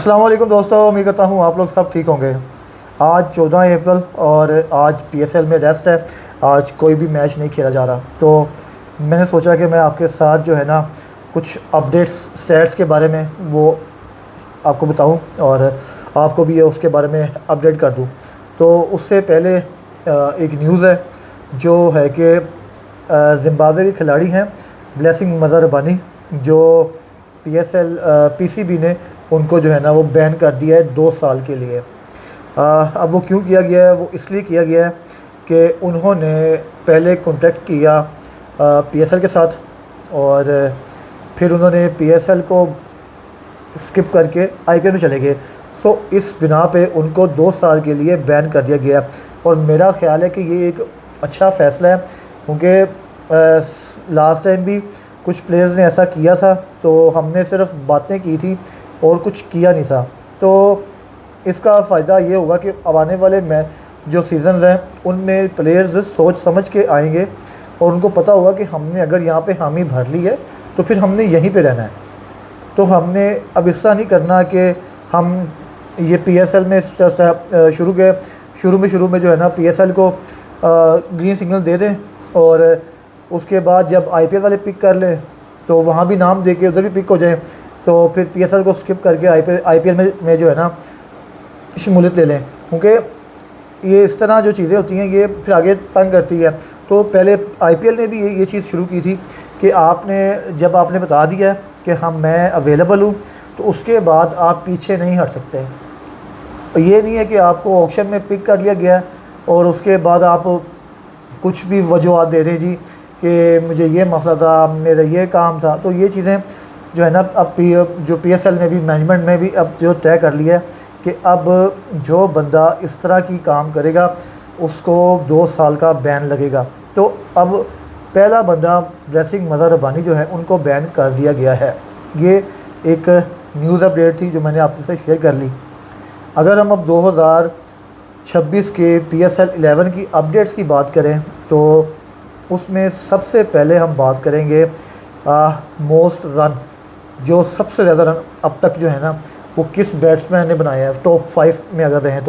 अस्सलाम वालेकुम दोस्तों, उम्मीद करता हूँ आप लोग सब ठीक होंगे। आज 14 अप्रैल और आज पीएसएल में रेस्ट है। आज कोई भी मैच नहीं खेला जा रहा, तो मैंने सोचा कि मैं आपके साथ जो है ना कुछ अपडेट्स स्टैट्स के बारे में वो आपको बताऊं और आपको भी उसके बारे में अपडेट कर दूं। तो उससे पहले एक न्यूज़ है जो है कि ज़िम्बाब्वे के खिलाड़ी हैं ब्लेसिंग मज़हर जो पीएसएल पीसीबी ने उनको जो है ना वो बैन कर दिया है 2 साल के लिए। अब वो क्यों किया गया है? वो इसलिए किया गया है कि उन्होंने पहले कॉन्टैक्ट किया पीएसएल के साथ और फिर उन्होंने पीएसएल को स्किप करके आईपीएल में चले गए। सो इस बिना पे उनको 2 साल के लिए बैन कर दिया गया और मेरा ख़्याल है कि ये एक अच्छा फ़ैसला है, क्योंकि लास्ट टाइम भी कुछ प्लेयर्स ने ऐसा किया था तो हमने सिर्फ बातें की थी और कुछ किया नहीं था। तो इसका फ़ायदा ये होगा कि अब आने वाले में जो सीज़न्स हैं उनमें प्लेयर्स सोच समझ के आएंगे और उनको पता होगा कि हमने अगर यहाँ पे हामी भर ली है तो फिर हमने यहीं पे रहना है। तो हमने अब ऐसा नहीं करना कि हम ये पीएसएल में शुरू में जो है ना पीएसएल को ग्रीन सिग्नल दे दें और उसके बाद जब आईपीएल वाले पिक कर लें तो वहाँ भी नाम दे के उधर भी पिक हो जाए, तो फिर पीएसएल को स्किप करके आईपीएल में जो है ना शमूलियत ले लें, क्योंकि ये इस तरह जो चीज़ें होती हैं ये फिर आगे तंग करती है। तो पहले आईपीएल ने भी ये चीज़ शुरू की थी कि जब आपने बता दिया कि मैं अवेलेबल हूँ तो उसके बाद आप पीछे नहीं हट सकते। ये नहीं है कि आपको ऑक्शन में पिक कर लिया गया और उसके बाद आप कुछ भी वजूहत दे दें जी कि मुझे ये मसला था, मेरा ये काम था। तो ये चीज़ें जो है ना अब जो पीएसएल ने भी मैनेजमेंट में भी अब जो तय कर लिया है कि अब जो बंदा इस तरह की काम करेगा उसको 2 साल का बैन लगेगा। तो अब पहला बंदा ब्लेसिंग मज़हर जो है उनको बैन कर दिया गया है। ये एक न्यूज़ अपडेट थी जो मैंने आपसे शेयर कर ली। अगर हम अब 2026 के पीएसएल 11 की अपडेट्स की बात करें तो उसमें सबसे पहले हम बात करेंगे मोस्ट रन, जो सबसे ज़्यादा रन अब तक जो है ना वो किस बैट्समैन ने बनाया है टॉप 5 में अगर रहें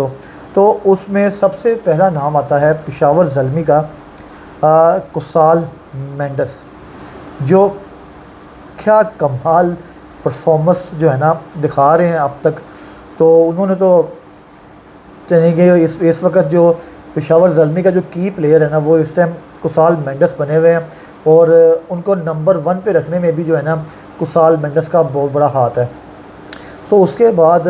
तो उसमें सबसे पहला नाम आता है पेशावर ज़ल्मी का कुसाल मेंडिस, जो क्या कमाल परफॉर्मेंस जो है ना दिखा रहे हैं अब तक। तो उन्होंने तो चलेंगे इस वक्त जो पेशावर ज़ल्मी का जो की प्लेयर है ना वो इस टाइम कुसाल मेंडिस बने हुए हैं और उनको नंबर 1 पे रखने में भी जो है ना कुसाल मेंडिस का बहुत बड़ा हाथ है। सो उसके बाद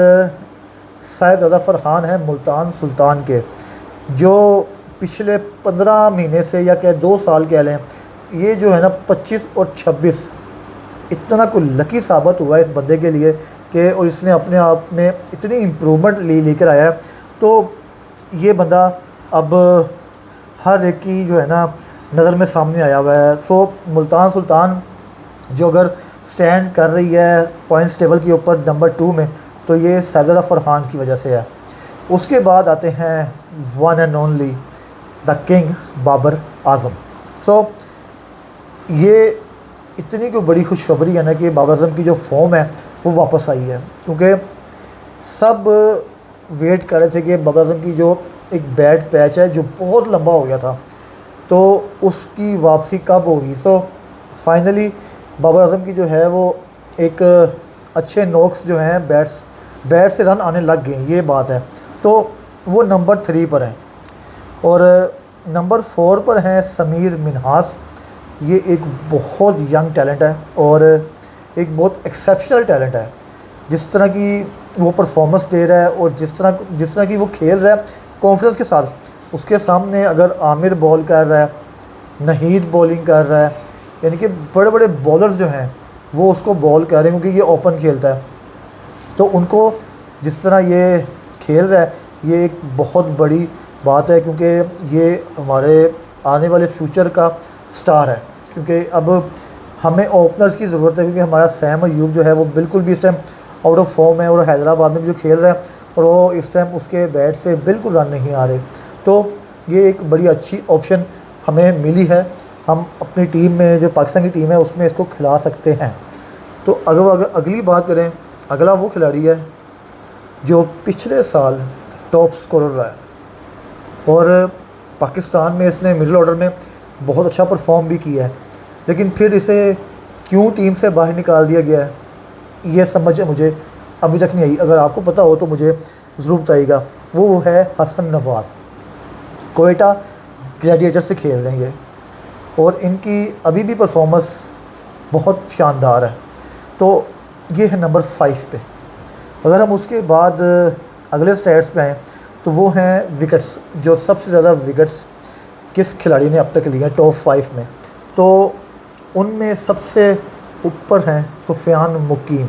सैयद अज़फ़र ख़ान है मुल्तान सुल्तान के, जो पिछले 15 महीने से या क्या 2 साल कह लें, ये जो है ना 25 और 26 इतना कोई लकी साबित हुआ है इस बंदे के लिए कि और इसने अपने आप में इतनी इम्प्रूवमेंट लेकर आया है। तो ये बंदा अब हर एक की जो है ना नज़र में सामने आया हुआ है। सो मुल्तान सुल्तान जो अगर स्टैंड कर रही है पॉइंट्स टेबल के ऊपर नंबर 2 में, तो ये सैयद अज़फ़र ख़ान की वजह से है। उसके बाद आते हैं one and only the king Babar Azam. So ये इतनी कोई बड़ी खुशखबरी है ना कि बाबर आज़म की जो फॉर्म है वो वापस आई है, क्योंकि सब वेट कर रहे थे कि बाबर आज़म की जो एक बैड पैच है जो बहुत लंबा हो गया था तो उसकी वापसी कब होगी। सो फाइनली बाबर आज़म की जो है वो एक अच्छे नॉक्स जो हैं बैट से रन आने लग गए, ये बात है। तो वो नंबर 3 पर हैं और नंबर 4 पर हैं समीर मिन्हास। ये एक बहुत यंग टैलेंट है और एक बहुत एक्सेप्शनल टैलेंट है। जिस तरह की वो परफॉर्मेंस दे रहा है और जिस तरह की वो खेल रहा है कॉन्फिडेंस के साथ, उसके सामने अगर आमिर बॉल कर रहा है, नहीद बॉलिंग कर रहा है, यानी कि बड़े बड़े बॉलर्स जो हैं वो उसको बॉल कर रहे हैं क्योंकि ये ओपन खेलता है। तो उनको जिस तरह ये खेल रहा है ये एक बहुत बड़ी बात है, क्योंकि ये हमारे आने वाले फ्यूचर का स्टार है। क्योंकि अब हमें ओपनर्स की ज़रूरत है, क्योंकि हमारा सैम अयूब जो है वो बिल्कुल भी इस टाइम आउट ऑफ फॉर्म है और हैदराबाद में भी जो खेल रहा है और वो इस टाइम उसके बैट से बिल्कुल रन नहीं आ रहे। तो ये एक बड़ी अच्छी ऑप्शन हमें मिली है, हम अपनी टीम में जो पाकिस्तान की टीम है उसमें इसको खिला सकते हैं। तो अगर अगली बात करें, अगला वो खिलाड़ी है जो पिछले साल टॉप स्कोरर रहा है और पाकिस्तान में इसने मिडिल ऑर्डर में बहुत अच्छा परफॉर्म भी किया है, लेकिन फिर इसे क्यों टीम से बाहर निकाल दिया गया है ये समझ मुझे अभी तक नहीं आई। अगर आपको पता हो तो मुझे ज़रूर बताइएगा। वो है हसन नवाज़, कोयटा ग्लैडिएटर से खेल रहे हैं ये, और इनकी अभी भी परफॉर्मेंस बहुत शानदार है। तो ये है नंबर 5 पे। अगर हम उसके बाद अगले स्टैट्स पे आएँ तो वो हैं विकेट्स, जो सबसे ज़्यादा विकेट्स किस खिलाड़ी ने अब तक लिए हैं टॉप 5 में। तो उनमें सबसे ऊपर हैं सुफियान मुकीम,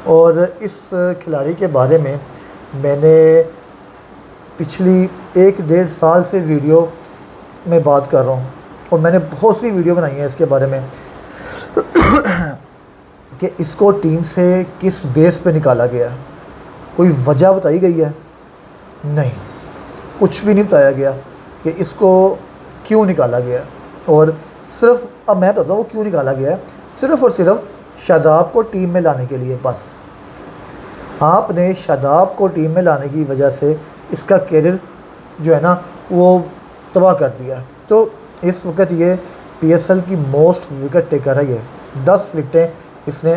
और इस खिलाड़ी के बारे में मैंने पिछली 1-1.5 साल से वीडियो में बात कर रहा हूँ, और मैंने बहुत सी वीडियो बनाई है इसके बारे में कि इसको टीम से किस बेस पे निकाला गया है। कोई वजह बताई गई है? नहीं, कुछ भी नहीं बताया गया कि इसको क्यों निकाला गया। और सिर्फ अब मैं बताता हूँ वो क्यों निकाला गया है, सिर्फ़ और सिर्फ शादाब को टीम में लाने के लिए। बस आपने शादाब को टीम में लाने की वजह से इसका कैरियर जो है ना वो तबाह कर दिया। तो इस वक्त ये PSL की मोस्ट विकेट टेकर है। ये 10 विकेटें इसने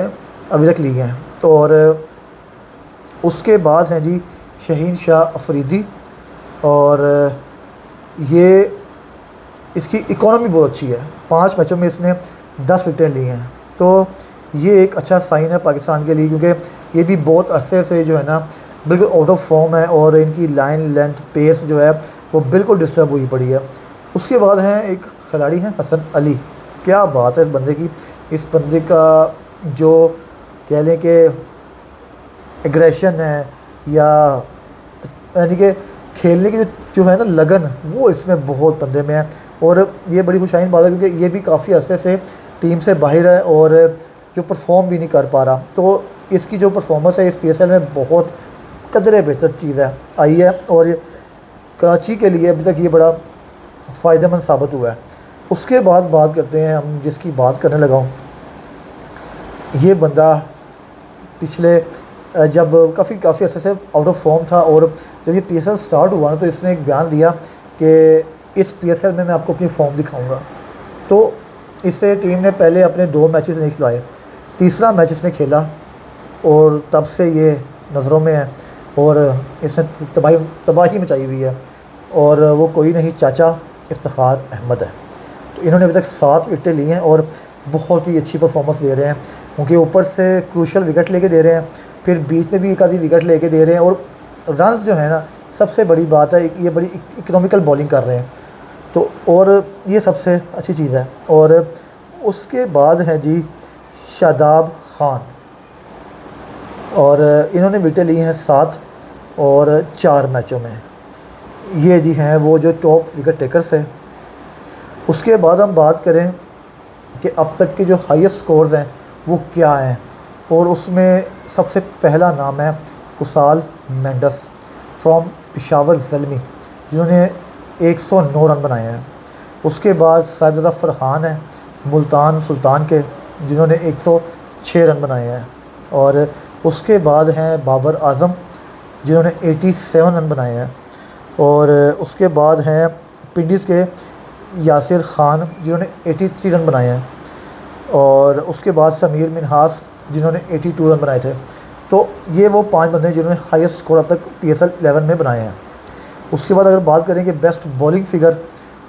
अभी तक ली हैं। तो और उसके बाद हैं जी शहीन शाह अफरीदी, और ये इसकी इकोनॉमी बहुत अच्छी है। 5 मैचों में इसने 10 विकेटें ली हैं। तो ये एक अच्छा साइन है पाकिस्तान के लिए, क्योंकि ये भी बहुत अरसे से जो है ना बिल्कुल आउट ऑफ फॉर्म है, और इनकी लाइन लेंथ पेस जो है वो बिल्कुल डिस्टर्ब हुई पड़ी है। उसके बाद हैं एक खिलाड़ी हैं हसन अली। क्या बात है इस बंदे की। इस बंदे का जो कह लें कि एग्रेशन है, या यानी कि खेलने की जो है ना लगन, वो इसमें बहुत बंदे में है। और ये बड़ी खुशाइन बात है, क्योंकि ये भी काफ़ी अरसे से टीम से बाहर है और जो परफॉर्म भी नहीं कर पा रहा। तो इसकी जो परफॉर्मेंस है इस PSL में बहुत कदरे बेहतर चीज़ है आई है, और कराची के लिए अभी तक ये बड़ा फ़ायदेमंद साबित हुआ है। उसके बाद बात करते हैं हम जिसकी बात करने लगा हूँ। ये बंदा पिछले जब काफ़ी अरसे से आउट ऑफ फॉर्म था, और जब ये PSL स्टार्ट हुआ ना तो इसने एक बयान दिया कि इस PSL में मैं आपको अपनी फॉर्म दिखाऊंगा। तो इससे टीम ने पहले अपने 2 मैचेस नहीं खिलवाए, तीसरा मैच इसने खेला और तब से ये नज़रों में है, और इसने तबाही मचाई हुई है। और वो कोई नहीं, चाचा इफ्तिखार अहमद है। तो इन्होंने अभी तक 7 विकेटें ली हैं और बहुत ही अच्छी परफॉर्मेंस दे रहे हैं। उनके ऊपर से क्रूशल विकेट लेके दे रहे हैं, फिर बीच में भी एक आधी विकेट लेके दे रहे हैं, और रन्स जो है ना सबसे बड़ी बात है, ये बड़ी इकोनॉमिकल बॉलिंग कर रहे हैं। तो और ये सबसे अच्छी चीज़ है। और उसके बाद है जी शादाब ख़ान, और इन्होंने विकेटें ली हैं 7 और 4 मैचों में। ये जी हैं वो जो टॉप विकेट टेकर्स हैं। उसके बाद हम बात करें कि अब तक के जो हाईएस्ट स्कोर्स हैं वो क्या हैं, और उसमें सबसे पहला नाम है कुसाल मेंडस फ्रॉम पेशावर ज़ल्मी, जिन्होंने 109 रन बनाए हैं। उसके बाद साजिद फरहान है मुल्तान सुल्तान के, जिन्होंने 106 रन बनाए हैं। और उसके बाद हैं बाबर आज़म, जिन्होंने 87 रन बनाए हैं। और उसके बाद हैं पिंडीज़ के यासिर ख़ान, जिन्होंने 83 रन बनाए हैं। और उसके बाद समीर मिनहास, जिन्होंने 82 रन बनाए थे। तो ये वो 5 बंदे हैं जिन्होंने हाईएस्ट स्कोर अब तक PSL 11 में बनाए हैं। उसके बाद अगर बात करें कि बेस्ट बॉलिंग फिगर,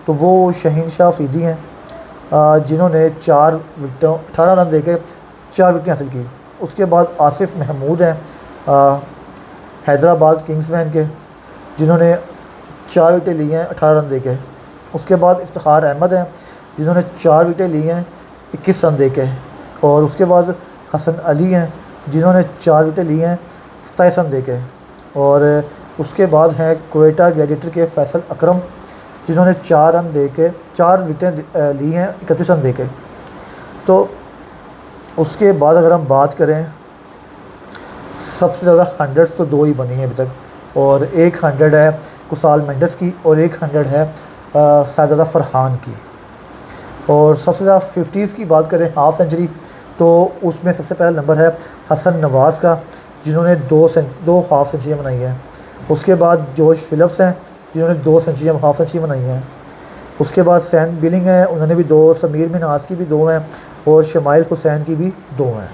तो वो शहीन शाह अफरीदी हैं, जिन्होंने 4 विकेटों 18 रन देके 4 विकेटें हासिल की। उसके बाद आसिफ महमूद हैं हैदराबाद किंग्समैन के, जिन्होंने 4 विकेटें ली हैं 18 रन देके। उसके बाद इफ्तिखार अहमद हैं, जिन्होंने 4 विकेटें ली हैं 21 रन देके। और उसके बाद हसन अली हैं, जिन्होंने 4 विकेटें ली हैं 27 रन देके। और उसके बाद हैं कोयटा ग्लैडिएटर के फैसल अकरम, जिन्होंने 4 रन देके 4 विकेटें ली हैं 31 रन देके। तो उसके बाद अगर हम बात करें, सबसे ज़्यादा 100 तो 2 ही बनी हैं अभी तक, और एक 100 है कुसाल मेंडस की, और एक 100 है साजिद फरहान की। और सबसे ज़्यादा 50s की बात करें हाफ़ सेंचुरी, तो उसमें सबसे पहला नंबर है हसन नवाज़ का, जिन्होंने दो हाफ सेंचुरियाँ बनाई हैं। उसके बाद जॉश फिलिप्स हैं जिन्होंने 2 सेंचुरियाँ हाफ सेंचुरी बनाई हैं। उसके बाद सैम बिलिंग है, उन्होंने भी 2, समीर मिन्हास की भी 2 हैं और शमाइल हुसैन की भी 2 हैं।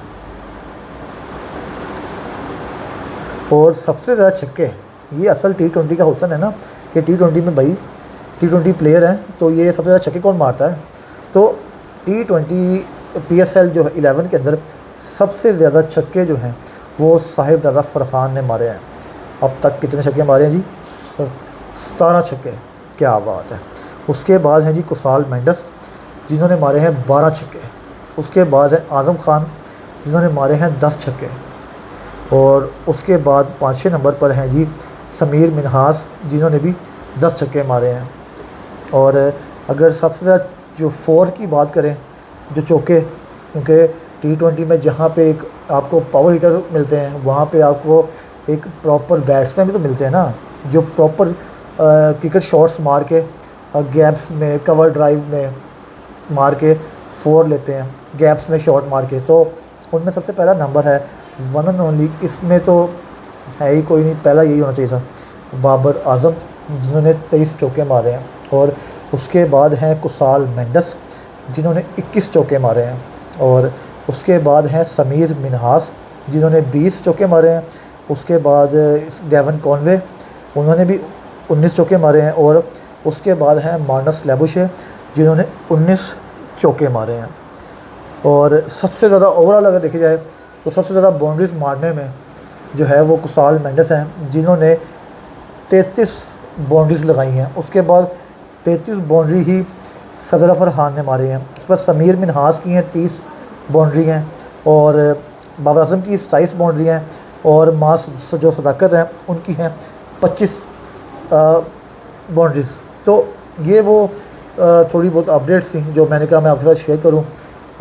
और सबसे ज़्यादा छक्के, ये असल T20 का हुस्न है ना कि T20 में भाई T20 प्लेयर हैं तो ये सबसे ज़्यादा छक्के कौन मारता है। तो T20 PSL जो है 11 के अंदर सबसे ज़्यादा छक्के जो हैं वो साहिबजादा फरहान ने मारे हैं। अब तक कितने छक्के मारे हैं जी? 17 छक्के, क्या बात है। उसके बाद हैं जी कुसाल मेंडस जिन्होंने मारे हैं 12 छक्के। उसके बाद है आज़म खान जिन्होंने मारे हैं 10 छक्के। और उसके बाद 5वें नंबर पर हैं जी समीर मिन्हास जिन्होंने भी 10 छक्के मारे हैं। और अगर सबसे ज़्यादा जो 4 की बात करें, जो चौके, क्योंकि T20 में जहाँ पे एक आपको पावर हिटर मिलते हैं वहाँ पे आपको एक प्रॉपर बैट्समैन भी तो मिलते हैं ना, जो प्रॉपर क्रिकेट शॉट्स मार के गैप्स में, कवर ड्राइव में मार के 4 लेते हैं, गैप्स में शॉट मार के। तो उनमें सबसे पहला नंबर है वन एंड ओनली, इसमें तो है ही कोई नहीं, पहला यही होना चाहिए था, बाबर आजम जिन्होंने 23 चौके मारे हैं। और उसके बाद हैं कुसाल मेंडस जिन्होंने 21 चौके मारे हैं। और उसके बाद हैं समीर मिन्हास जिन्होंने 20 चौके मारे हैं। उसके बाद डेवन कॉनवे, उन्होंने भी 19 चौके मारे हैं। और उसके बाद हैं मार्नस लैबुशे जिन्होंने 19 चौके मारे हैं। और सबसे ज़्यादा ओवरऑल अगर देखी जाए तो सबसे ज़्यादा बाउंड्रीज मारने में जो है वो कुसाल मेंडस हैं जिन्होंने 33 बाउंड्रीज लगाई हैं। उसके बाद 33 बाउंड्री ही सदर फरहान ने मारी हैं। उस पर समीर मिन्हास की हैं 30 बाउंड्री हैं और बाबर आजम की 27 बाउंड्री हैं और मास जो सदाकत हैं उनकी हैं 25 बाउंड्रीज। तो ये वो थोड़ी बहुत अपडेट्स थी जो मैंने कहा मैं आपके साथ शेयर करूं।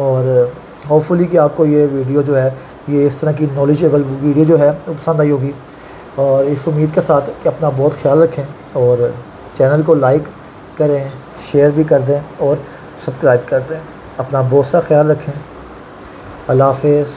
और होपफुली कि आपको ये वीडियो जो है, ये इस तरह की नॉलेजेबल वीडियो जो है वो पसंद आई होगी। और इस उम्मीद के साथ कि अपना बहुत ख्याल रखें और चैनल को लाइक करें, शेयर भी कर दें और सब्सक्राइब कर दें। अपना बहुत सा ख्याल रखें। अल्लाह हाफ़िज़।